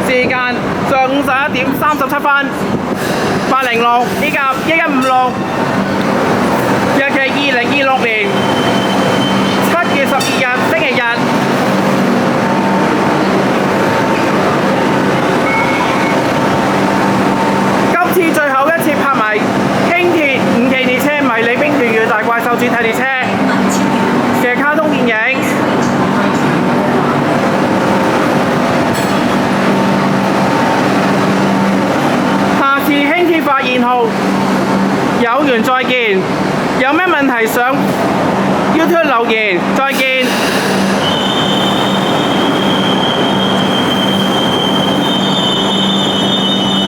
時間上午11點37分，806以及1156，日期2026年7月12日星期日。今次最後一次拍賣輕鐵5期列車迷你兵團與大怪獸主題列車嘅卡通電影。下次輕鐵發現號有緣再見，有咩問題上 YouTube 留言，再見。